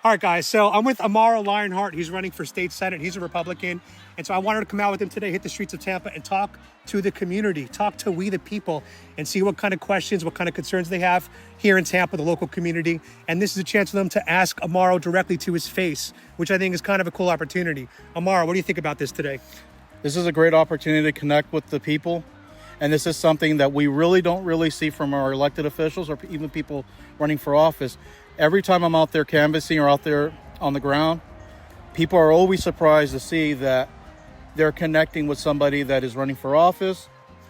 All right, guys. So I'm with Amaro Lionheart. He's running for state senate. He's a Republican. And so I wanted to come out with him today, hit the streets of Tampa, and talk to the community, talk to we the people, and see what kind of questions, what kind of concerns they have here in Tampa, the local community. And this is a chance for them to ask Amaro directly to his face, which I think is kind of a cool opportunity. Amaro, what do you think about this today? This is a great opportunity to connect with the people. And this is something that we don't really see from our elected officials or even people running for office. Every time I'm out there canvassing or out there on the ground, people are always surprised to see that they're connecting with somebody that is running for office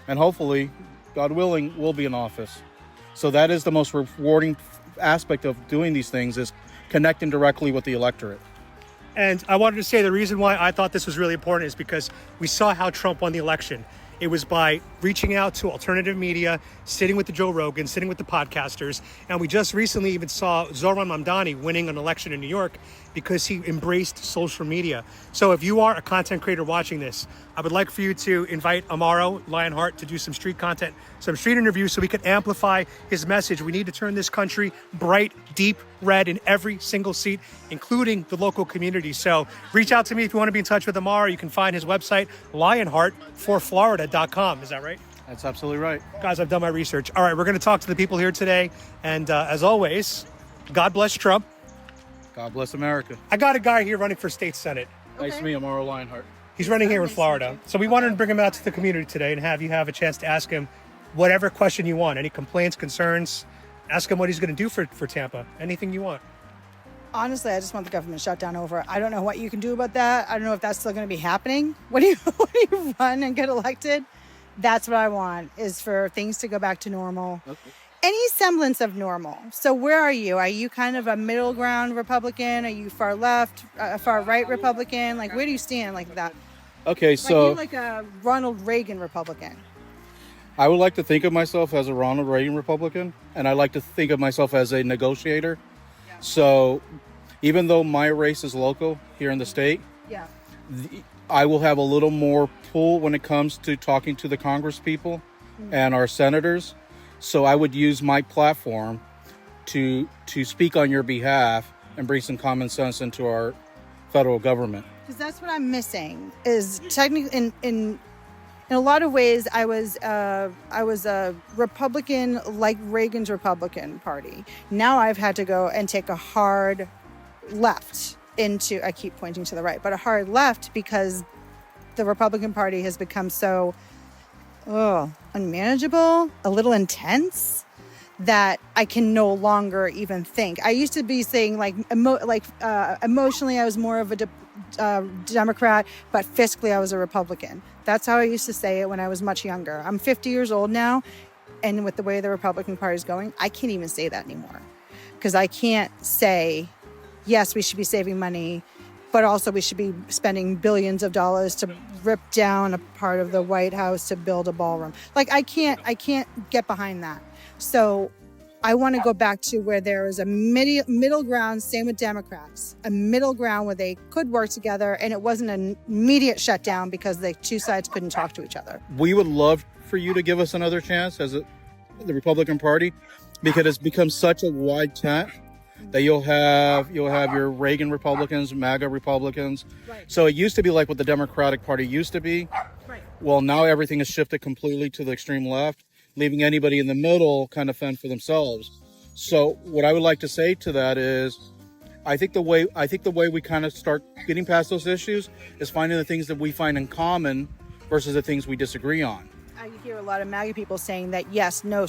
and hopefully, God willing, will be in office. So that is the most rewarding aspect of doing these things, is connecting directly with the electorate. And I wanted to say the reason why I thought this was really important is because we saw how Trump won the election. It was by reaching out to alternative media, sitting with the Joe Rogan, sitting with the podcasters. And we just recently even saw Zohran Mamdani winning an election in New York because he embraced social media. So if you are a content creator watching this, I would like for you to invite Amaro Lionheart to do some street content, some street interviews so we can amplify his message. We need to turn this country bright, deep red in every single seat, including the local community. So reach out to me if you want to be in touch with Amaro. You can find his website, lionheartforflorida.com. Is that right? That's absolutely right. Guys, I've done my research. All right, we're going to talk to the people here today. And as always, God bless Trump. God bless America. I got a guy here running for state senate. Nice to meet you, Amaro Lionheart. He's running here in Florida. So we wanted to bring him out to the community today and have you have a chance to ask him whatever question you want. Any complaints, concerns, ask him what he's going to do for Tampa. Anything you want. Honestly, I just want the government shutdown over. I don't know what you can do about that. I don't know if that's still going to be happening. When you run and get elected, that's what I want, is for things to go back to normal. Okay. Any semblance of normal. So where are you? Are you kind of a middle ground Republican? Are you far left, far right Republican? Like, where do you stand like that? Okay, so... Are you like a Ronald Reagan Republican? I would like to think of myself as a Ronald Reagan Republican, and I like to think of myself as a negotiator. Yeah. So even though my race is local here in the state, yeah, I will have a little more pull when it comes to talking to the Congress people and our senators. So I would use my platform to speak on your behalf and bring some common sense into our federal government. Because that's what I'm missing, is technically in a lot of ways I was a Republican like Reagan's Republican Party. Now I've had to go and take a hard left into, I keep pointing to the right, but a hard left because the Republican Party has become so unmanageable, a little intense, that I can no longer even think. I used to be saying emotionally I was more of a Democrat, but fiscally I was a Republican. That's how I used to say it when I was much younger. I'm 50 years old now, and with the way the Republican Party is going, I can't even say that anymore. Because I can't say, yes, we should be saving money, but also we should be spending billions of dollars to rip down a part of the White House to build a ballroom. Like, I can't get behind that. So I want to go back to where there is a middle ground, same with Democrats, a middle ground where they could work together and it wasn't an immediate shutdown because the two sides couldn't talk to each other. We would love for you to give us another chance as the Republican Party, because it's become such a wide tent that you'll have your Reagan Republicans, MAGA Republicans. Right. So it used to be like what the Democratic Party used to be. Right. Well, now everything has shifted completely to the extreme left, leaving anybody in the middle kind of fend for themselves. So what I would like to say to that is, I think the way we kind of start getting past those issues is finding the things that we find in common versus the things we disagree on. I hear a lot of MAGA people saying that, yes, no,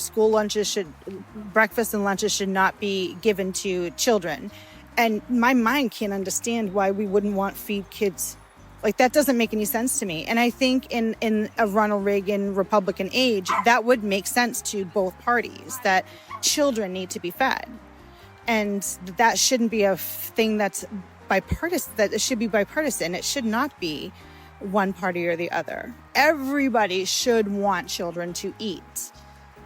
breakfast and lunches should not be given to children. And my mind can't understand why we wouldn't want to feed kids. Like, that doesn't make any sense to me. And I think in a Ronald Reagan Republican age, that would make sense to both parties, that children need to be fed. And that shouldn't be a thing that's bipartisan, that it should be bipartisan. It should not be one party or the other. Everybody should want children to eat.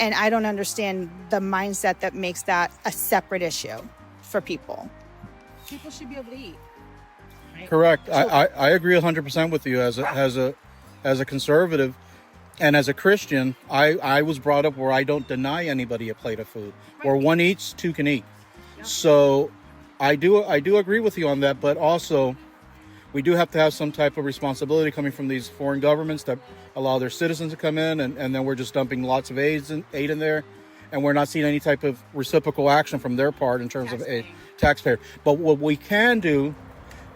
And I don't understand the mindset that makes that a separate issue for people. People should be able to eat. Right? Correct. I agree 100% with you as a conservative. And as a Christian, I was brought up where I don't deny anybody a plate of food. Right. Where one eats, two can eat. Yeah. So I do agree with you on that, but also we do have to have some type of responsibility coming from these foreign governments that allow their citizens to come in, and then we're just dumping lots of aid in there, and we're not seeing any type of reciprocal action from their part in terms of a taxpayer. But what we can do,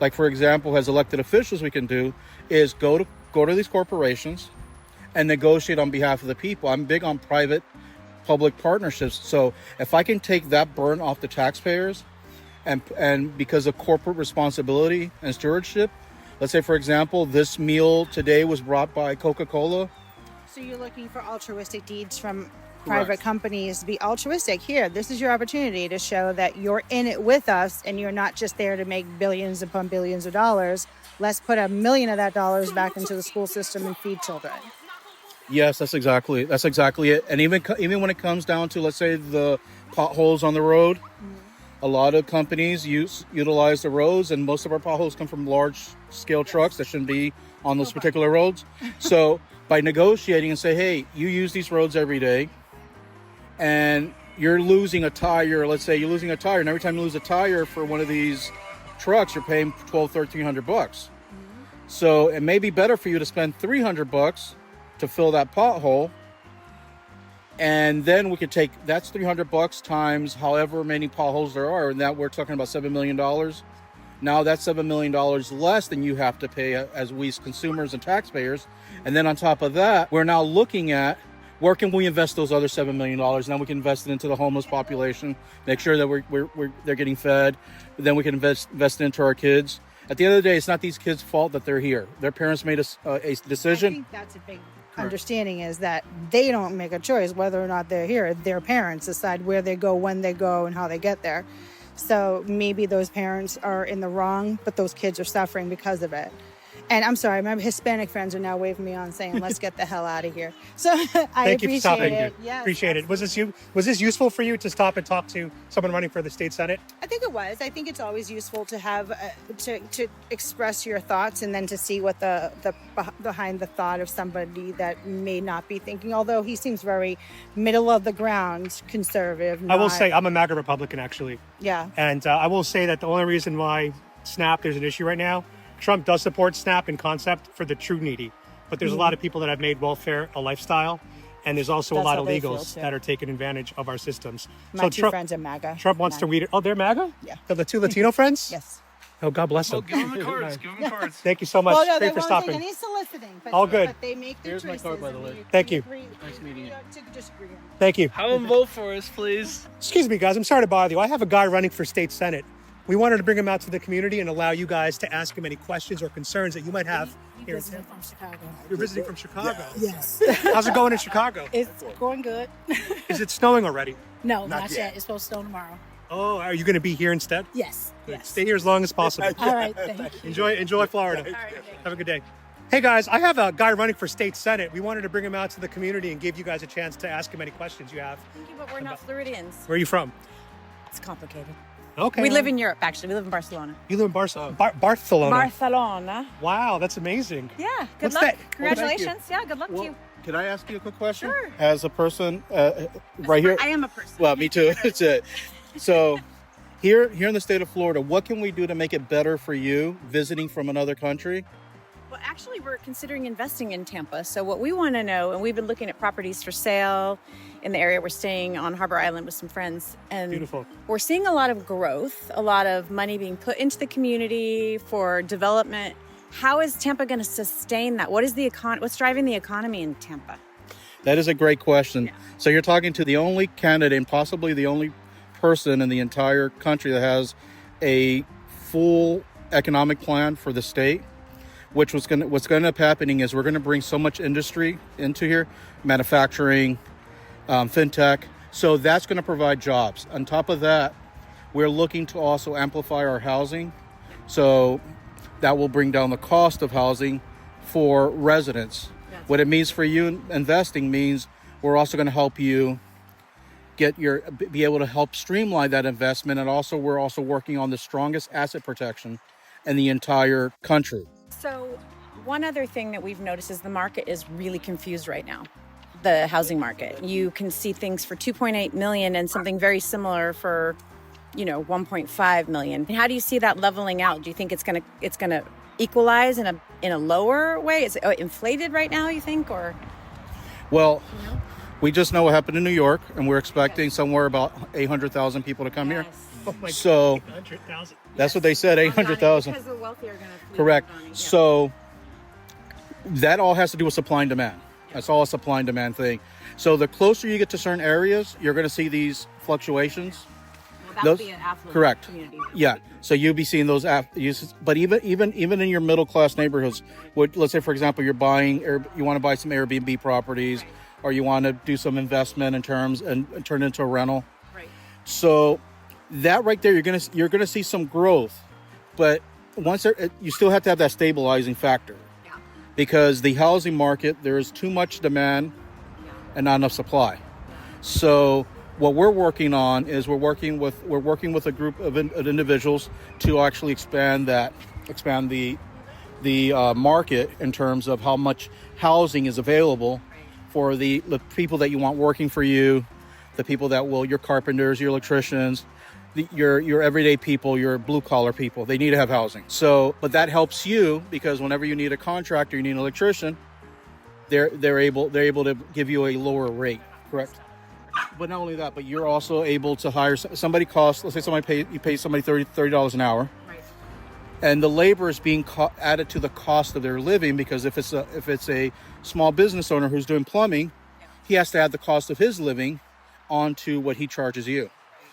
like for example, as elected officials, we can do is go to these corporations and negotiate on behalf of the people. I'm big on private-public partnerships. So if I can take that burden off the taxpayers, and because of corporate responsibility and stewardship, let's say, for example, this meal today was brought by Coca-Cola. So you're looking for altruistic deeds from private companies to be altruistic. Here, this is your opportunity to show that you're in it with us and you're not just there to make billions upon billions of dollars. Let's put $1 million of that dollars back into the school system and feed children. Yes, that's exactly it. And even when it comes down to, let's say, the potholes on the road, a lot of companies utilize the roads, and most of our potholes come from large-scale trucks that shouldn't be on those particular roads. So by negotiating and say, hey, you use these roads every day, and you're losing a tire. Let's say you're losing a tire, and every time you lose a tire for one of these trucks, you're paying $1,200-$1,300. So it may be better for you to spend $300 to fill that pothole. And then we could take, that's $300 times however many potholes there are, and that we're talking about $7 million. Now that's $7 million less than you have to pay as we consumers and taxpayers. And then on top of that, we're now looking at where can we invest those other $7 million. Now we can invest it into the homeless population, make sure that they're getting fed. Then we can invest it into our kids. At the end of the day, it's not these kids' fault that they're here. Their parents made a decision. I think that's a big understanding, is that they don't make a choice whether or not they're here. Their parents decide where they go, when they go, and how they get there. So maybe those parents are in the wrong, but those kids are suffering because of it. And I'm sorry, my Hispanic friends are now waving me on saying, let's get the hell out of here. So I Thank you for appreciate stopping. it. Yes, Appreciate it. Was this useful for you to stop and talk to someone running for the state senate? I think it was. I think it's always useful to have to express your thoughts, and then to see what the behind the thought of somebody that may not be thinking. Although he seems very middle of the ground, conservative. I will say I'm a MAGA Republican, actually. Yeah. And I will say that the only reason why SNAP, there's an issue right now, Trump does support SNAP in concept for the true needy. But there's a lot of people that have made welfare a lifestyle. And there's also a lot of illegals that are taking advantage of our systems. My two friends are MAGA. Trump wants to weed it. Oh, they're MAGA? Yeah. The two Latino friends? Yes. Oh, God bless them. Give them the cards. Give them the cards. Thank you so much. Well, no, Great they for won't stopping. take any soliciting. But, All good. But they make their Here's my choices. card, by the way. Thank you. Nice meeting you. To disagree. Thank you. Have them vote for us, please. Excuse me, guys. I'm sorry to bother you. I have a guy running for state senate. We wanted to bring him out to the community and allow you guys to ask him any questions or concerns that you might have. You're visiting from Chicago. You're visiting from Chicago? Yes. How's it going in Chicago? It's going good. Is it snowing already? No, not yet. It's supposed to snow tomorrow. Oh, are you going to be here instead? Yes. Good. Yes. Stay here as long as possible. All right. Thank you. Enjoy Florida. Have a good day. Hey guys, I have a guy running for state senate. We wanted to bring him out to the community and give you guys a chance to ask him any questions you have. Thank you, but we're not Floridians. Where are you from? It's complicated. Okay. We live in Europe, actually. We live in Barcelona. You live in Barcelona. Barcelona. Barcelona. Wow, that's amazing. Yeah. Good What's luck. that? Congratulations. Yeah, good luck to you. Can I ask you a quick question? Sure. As a person right here. I am a person. Well, me too. It's it. So here in the state of Florida, what can we do to make it better for you visiting from another country? Well, actually, we're considering investing in Tampa. So what we want to know, and we've been looking at properties for sale in the area. We're staying on Harbor Island with some friends. And Beautiful. We're seeing a lot of growth, a lot of money being put into the community for development. How is Tampa going to sustain that? What is what's driving the economy in Tampa? That is a great question. Yeah. So you're talking to the only candidate and possibly the only person in the entire country that has a full economic plan for the state. What's going to end up happening is we're going to bring so much industry into here, manufacturing, fintech. So that's going to provide jobs. On top of that, we're looking to also amplify our housing. So that will bring down the cost of housing for residents. What it means for you investing means we're also going to help you be able to help streamline that investment. And also we're also working on the strongest asset protection in the entire country. So one other thing that we've noticed is the market is really confused right now. The housing market. You can see things for $2.8 million and something very similar for 1.5 million. How do you see that leveling out? Do you think it's gonna equalize in a lower way? Is it inflated right now, you think, or? Well, we just know what happened in New York, and we're expecting somewhere about 800,000 people to come here. Oh my So 800,000. that's what they said, 800,000. Because the wealthy are going to. Correct. So that all has to do with supply and demand. That's all a supply and demand thing. So the closer you get to certain areas, you're going to see these fluctuations. Well, that would be an affluent correct. community. Yeah. So you'll be seeing those uses. But even in your middle class neighborhoods, let's say for example you want to buy some Airbnb properties, or you want to do some investment in terms and turn it into a rental. Right. So that right there, you're gonna see some growth, but you still have to have that stabilizing factor. Yeah. Because the housing market, there is too much demand and not enough supply. So what we're working on is we're working with a group of individuals to actually expand the market in terms of how much housing is available for the people that you want working for you, the people that your carpenters, your electricians, your everyday people, your blue collar people. They need to have housing. So, but that helps you because whenever you need a contractor, you need an electrician, they're able to give you a lower rate. Correct. But not only that, but you're also able to hire somebody. Let's say you pay somebody $30 an hour. And the labor is being added to the cost of their living, because if it's a small business owner who's doing plumbing, he has to add the cost of his living onto what he charges you.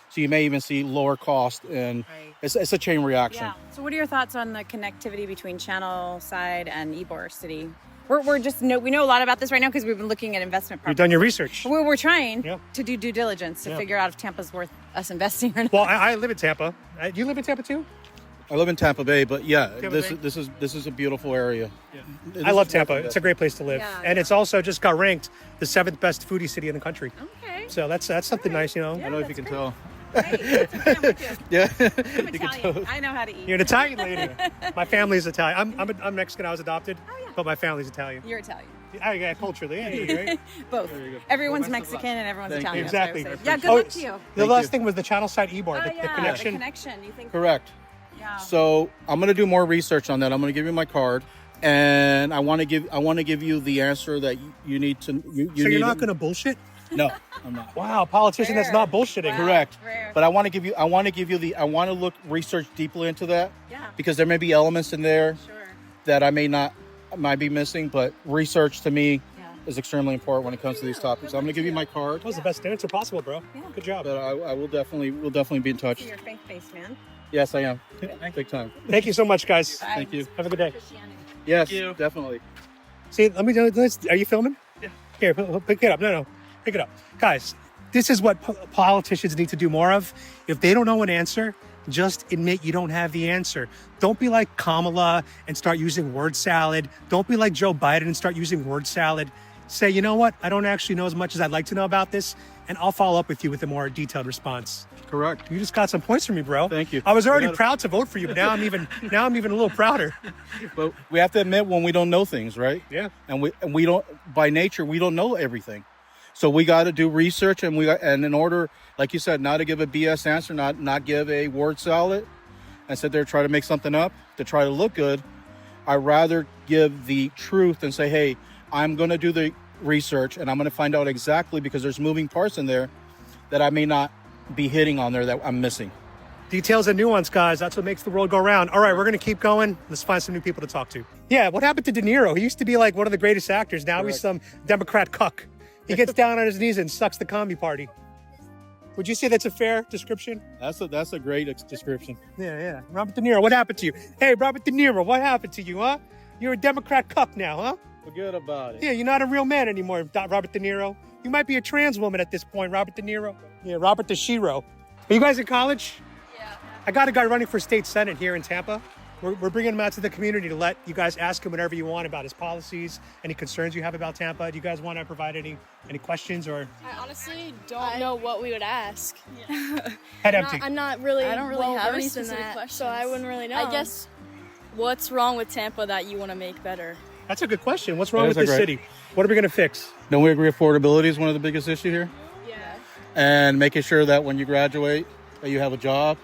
So you may even see lower cost, and it's a chain reaction. Yeah. So what are your thoughts on the connectivity between Channel Side and Ybor City? We know a lot about this right now because we've been looking at investment properties. You've done your research. We're trying to do due diligence to figure out if Tampa's worth us investing or not. Well, I live in Tampa. You live in Tampa too? I live in Tampa Bay, but this is a beautiful area. Yeah. I love Tampa. It's a great place to live, and it's also just got ranked the 7th best foodie city in the country. Okay. So that's something nice, I don't know if you can tell. Great. That's okay, I'm with you. Yeah. I'm You can Italian. tell. I know how to eat. You're an Italian lady. My family's Italian. I'm Mexican. I was adopted, but my family's Italian. You're Italian. Yeah, culturally, right? Both. There you go. Everyone's Mexican and everyone's Thank Italian. you. that's what I Exactly. would say. Yeah, good Oh, luck to you. The Thank last you. thing was the Channel Side Ybor, the connection. The connection. You think? Correct. Yeah. So I'm gonna do more research on that. I'm gonna give you my card, and I want to give you the answer that you need to. So you're not going to bullshit? No, I'm not. Wow, politician that's not bullshitting. Correct. Rare. But I want to look research deeply into that. Yeah. Because there may be elements in there Sure. that I might be missing, but research to me is extremely important when it comes to these topics. So I'm going to give you my card, That was the best answer possible, bro. Yeah. Good job. but we'll definitely be in touch. So you're a faith-based man. Yes, I am. Big time. Thank you so much, guys. Thank you. Have a good day. Yes, you. definitely. See, are you filming? Yeah. Here, pick it up. No, pick it up. Guys, this is what politicians need to do more of. If they don't know an answer, just admit you don't have the answer. Don't be like Kamala and start using word salad. Don't be like Joe Biden and start using word salad. Say, you know what? I don't actually know as much as I'd like to know about this, and I'll follow up with you with a more detailed response. Correct. You just got some points from me, bro. Thank you. I was already We gotta- proud to vote for you, but now I'm even a little prouder. But we have to admit when we don't know things, right? Yeah. And we don't, by nature, we don't know everything. So we got to do research, and in order, like you said, not to give a BS answer, not give a word salad, and sit there try to make something up to try to look good. I rather give the truth and say, hey, I'm going to do the research, and I'm going to find out exactly, because there's moving parts in there that I may not be hitting on there that I'm missing. Details and nuance, guys. That's what makes the world go round. All right, we're going to keep going. Let's find some new people to talk to. Yeah, what happened to De Niro? He used to be like one of the greatest actors. Now he's some Democrat cuck. He gets down on his knees and sucks the commie party. Would you say that's a fair description? That's a great description. Yeah. Robert De Niro, what happened to you? Hey, Robert De Niro, what happened to you, huh? You're a Democrat cuck now, huh? Forget about it. Yeah, you're not a real man anymore, Robert De Niro. You might be a trans woman at this point, Robert De Niro. Yeah, Robert De Shiro. Are you guys in college? Yeah. I got a guy running for state senate here in Tampa. We're bringing him out to the community to let you guys ask him whatever you want about his policies, any concerns you have about Tampa. Do you guys want to provide any questions or I honestly don't know what we would ask. head empty? I'm not really I don't really have any well-versed in specific that, questions. so I wouldn't really know. I guess what's wrong with Tampa that you want to make better? That's a good question. What's wrong That with is this a great- city? What are we going to fix? Don't we agree affordability is one of the biggest issues here? Yeah. And making sure that when you graduate, that you have a job,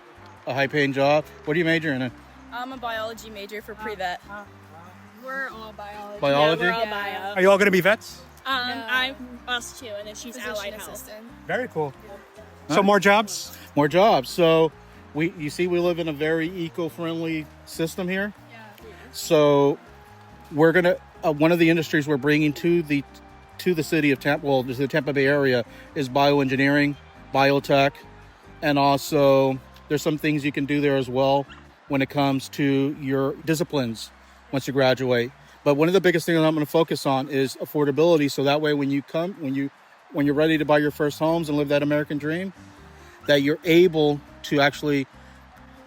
a high-paying job. What are you majoring in? I'm a biology major for pre-vet. We're all biology. Biology? Yeah, we're all bio. Are you all going to be vets? I'm us too, and then she's allied health. assistant. Very cool. So more jobs? More jobs. So you see we live in a very eco-friendly system here. Yeah. So we're going to, one of the industries we're bringing to the city of Tampa, well, the Tampa Bay area, is bioengineering, biotech, and also there's some things you can do there as well when it comes to your disciplines once you graduate. But one of the biggest things I'm going to focus on is affordability. So that way, when you're ready to buy your first homes and live that American dream, that you're able to actually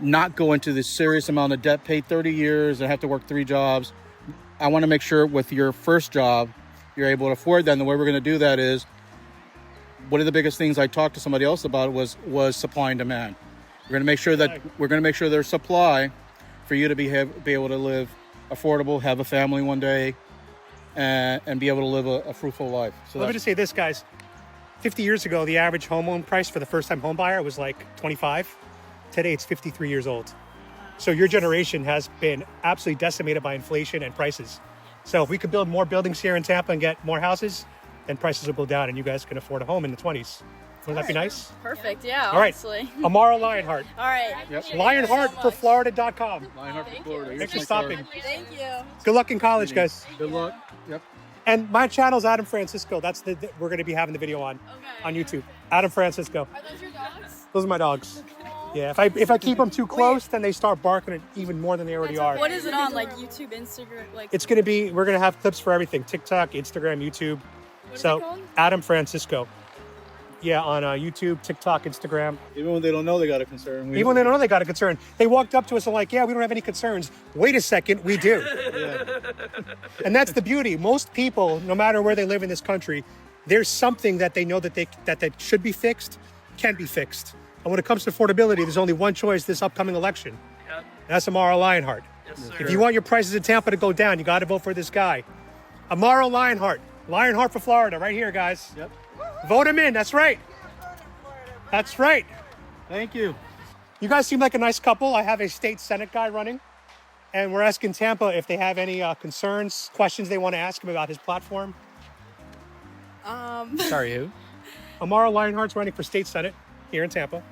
not go into this serious amount of debt, pay 30 years and have to work 3 jobs. I want to make sure with your first job, you're able to afford that. And the way we're going to do that is, one of the biggest things I talked to somebody else about was supply and demand. We're going to make sure there's supply for you to be able to live affordable, have a family one day, and be able to live a fruitful life. So Let me just say this, guys. 50 years ago, the average home loan price for the first-time home buyer was like 25. Today, it's 53 years old. So your generation has been absolutely decimated by inflation and prices. So if we could build more buildings here in Tampa and get more houses, then prices will go down and you guys can afford a home in the 20s. Wouldn't that be nice? Perfect. Yeah. All right. Honestly. Amaro Lionheart. All right. Lionheartforflorida.com. Lionheart for Florida. Thanks for stopping. Thank you. Good luck in college, guys. Good luck. Yep. And my channel's Adam Francisco. That's we're going to be having the video on YouTube. Adam Francisco. Are those your dogs? Those are my dogs. Yeah, if I keep them too close, then they start barking even more than they already are. What is it on? Like YouTube, Instagram, like? It's going to be, we're going to have clips for everything. TikTok, Instagram, YouTube. What is it So called? Adam Francisco. Yeah, on YouTube, TikTok, Instagram. Even when they don't know they got a concern. Even when they don't know they got a concern. They walked up to us and like, yeah, we don't have any concerns. Wait a second, we do. And that's the beauty. Most people, no matter where they live in this country, there's something that they know that should be fixed, can be fixed. And when it comes to affordability, there's only one choice this upcoming election. Yep. That's Amaro Lionheart. Yes, sir. If you want your prices in Tampa to go down, you got to vote for this guy. Amaro Lionheart. Lionheart for Florida, right here, guys. Yep. Vote him in. That's right. That's right. Thank you. You guys seem like a nice couple. I have a state Senate guy running, and we're asking Tampa if they have any concerns, questions they want to ask him about his platform. Sorry, who? Amaro Lionheart's running for state Senate here in Tampa,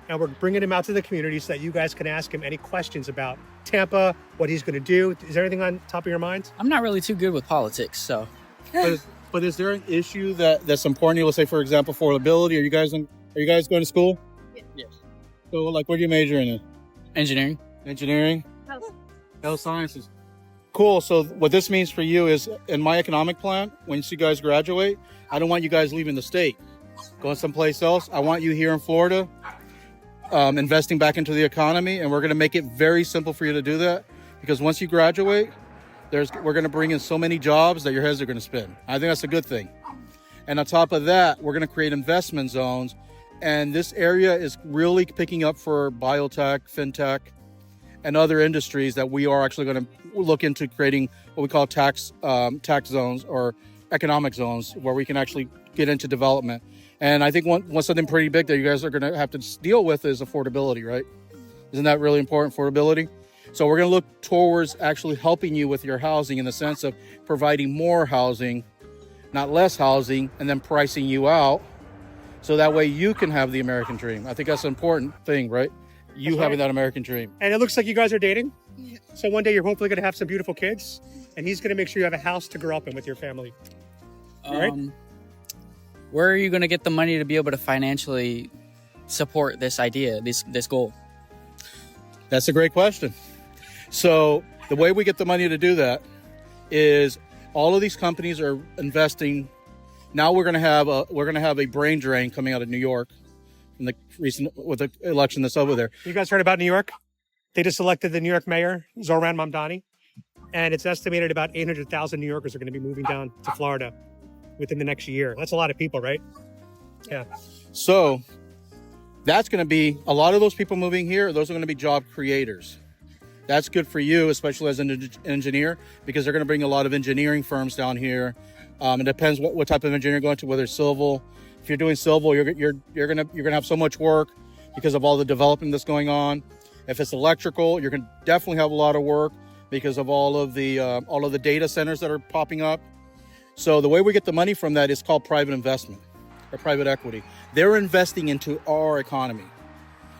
and we're bringing him out to the community so that you guys can ask him any questions about Tampa, what he's going to do. Is there anything on top of your mind? I'm not really too good with politics, so. But is there an issue that's important to you? Let's say, for example, affordability. Are you guys going to school? Yes. So, like, what are you majoring in? Engineering. Engineering? Health sciences. Cool. So what this means for you is, in my economic plan, once you guys graduate, I don't want you guys leaving the state, going someplace else. I want you here in Florida, investing back into the economy, and we're going to make it very simple for you to do that, because once you graduate, we're going to bring in so many jobs that your heads are going to spin. I think that's a good thing. And on top of that, we're going to create investment zones. And this area is really picking up for biotech, fintech, and other industries that we are actually going to look into creating what we call tax zones or economic zones, where we can actually get into development. And I think one something pretty big that you guys are going to have to deal with is affordability, right? Isn't that really important, affordability? So we're going to look towards actually helping you with your housing in the sense of providing more housing, not less housing, and then pricing you out so that way you can have the American dream. I think that's an important thing, right? You having that American dream. And it looks like you guys are dating. So one day you're hopefully going to have some beautiful kids, and he's going to make sure you have a house to grow up in with your family. All right? Where are you going to get the money to be able to financially support this idea, this goal? That's a great question. So the way we get the money to do that is all of these companies are investing. Now we're going to have a brain drain coming out of New York in the with the election that's over there. You guys heard about New York? They just elected the New York mayor, Zohran Mamdani, and it's estimated about 800,000 New Yorkers are going to be moving down to Florida within the next year. That's a lot of people, right? Yeah. So that's going to be a lot of those people moving here. Those are going to be job creators. That's good for you, especially as an engineer, because they're going to bring a lot of engineering firms down here. It depends what type of engineer you're going to, whether it's civil. If you're doing civil, you're going to have so much work because of all the development that's going on. If it's electrical, you're going to definitely have a lot of work because of all of the data centers that are popping up. So the way we get the money from that is called private investment or private equity. They're investing into our economy.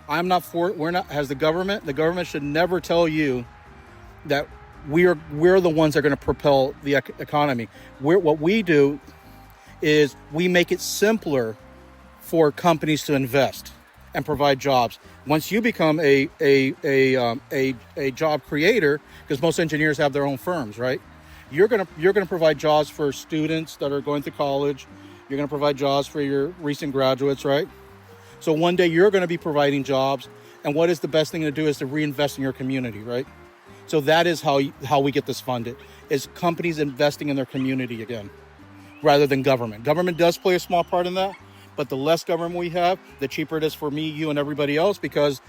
We're not, as the government should never tell you that we're the ones that are going to propel the economy. What we do is we make it simpler for companies to invest and provide jobs. Once you become a job creator, because most engineers have their own firms, right? You're gonna provide jobs for students that are going to college. You're gonna provide jobs for your recent graduates, right? So one day you're gonna be providing jobs, and what is the best thing to do is to reinvest in your community, right? So that is how we get this funded, is companies investing in their community again, rather than government. Government does play a small part in that, but the less government we have, the cheaper it is for me, you, and everybody else, because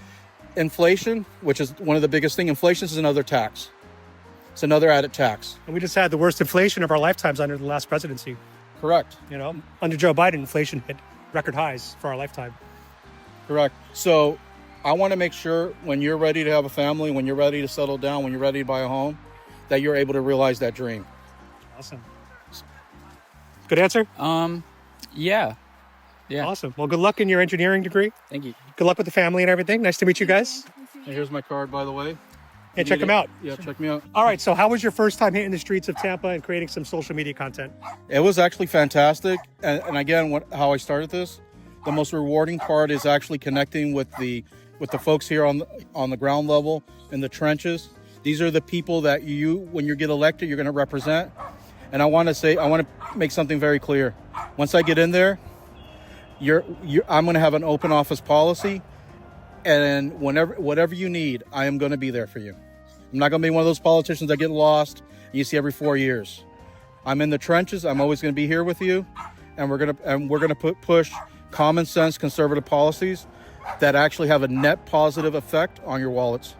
inflation, which is one of the biggest things, inflation is another tax. It's another added tax. And we just had the worst inflation of our lifetimes under the last presidency. Correct. You know, under Joe Biden, inflation hit record highs for our lifetime. Correct. So I want to make sure when you're ready to have a family, when you're ready to settle down, when you're ready to buy a home, that you're able to realize that dream. Awesome. Good answer? Yeah. Awesome. Well, good luck in your engineering degree. Thank you. Good luck with the family and everything. Nice to meet you guys. And here's my card, by the way. Yeah, check them out. Yeah, check me out. All right. So how was your first time hitting the streets of Tampa and creating some social media content? It was actually fantastic. And again, how I started this, the most rewarding part is actually connecting with the folks here on the ground level in the trenches. These are the people that when you get elected, you're going to represent. And I want to make something very clear. Once I get in there, I'm going to have an open office policy, and whatever you need, I am going to be there for you. I'm not going to be one of those politicians that get lost and you see every 4 years. I'm in the trenches. I'm always going to be here with you, and we're going to push common sense conservative policies that actually have a net positive effect on your wallets.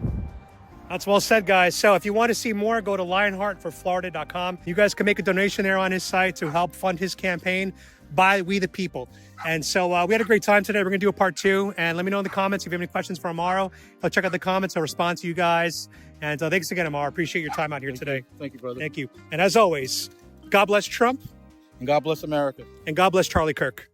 That's well said, guys. So if you want to see more, go to lionheartforflorida.com. You guys can make a donation there on his site to help fund his campaign by We the People. And so we had a great time today. We're going to do a part 2. And let me know in the comments if you have any questions for Amaro. I'll check out the comments. I'll respond to you guys. And thanks again, Amaro. Appreciate your time out here today. Thank you, brother. Thank you. And as always, God bless Trump. And God bless America. And God bless Charlie Kirk.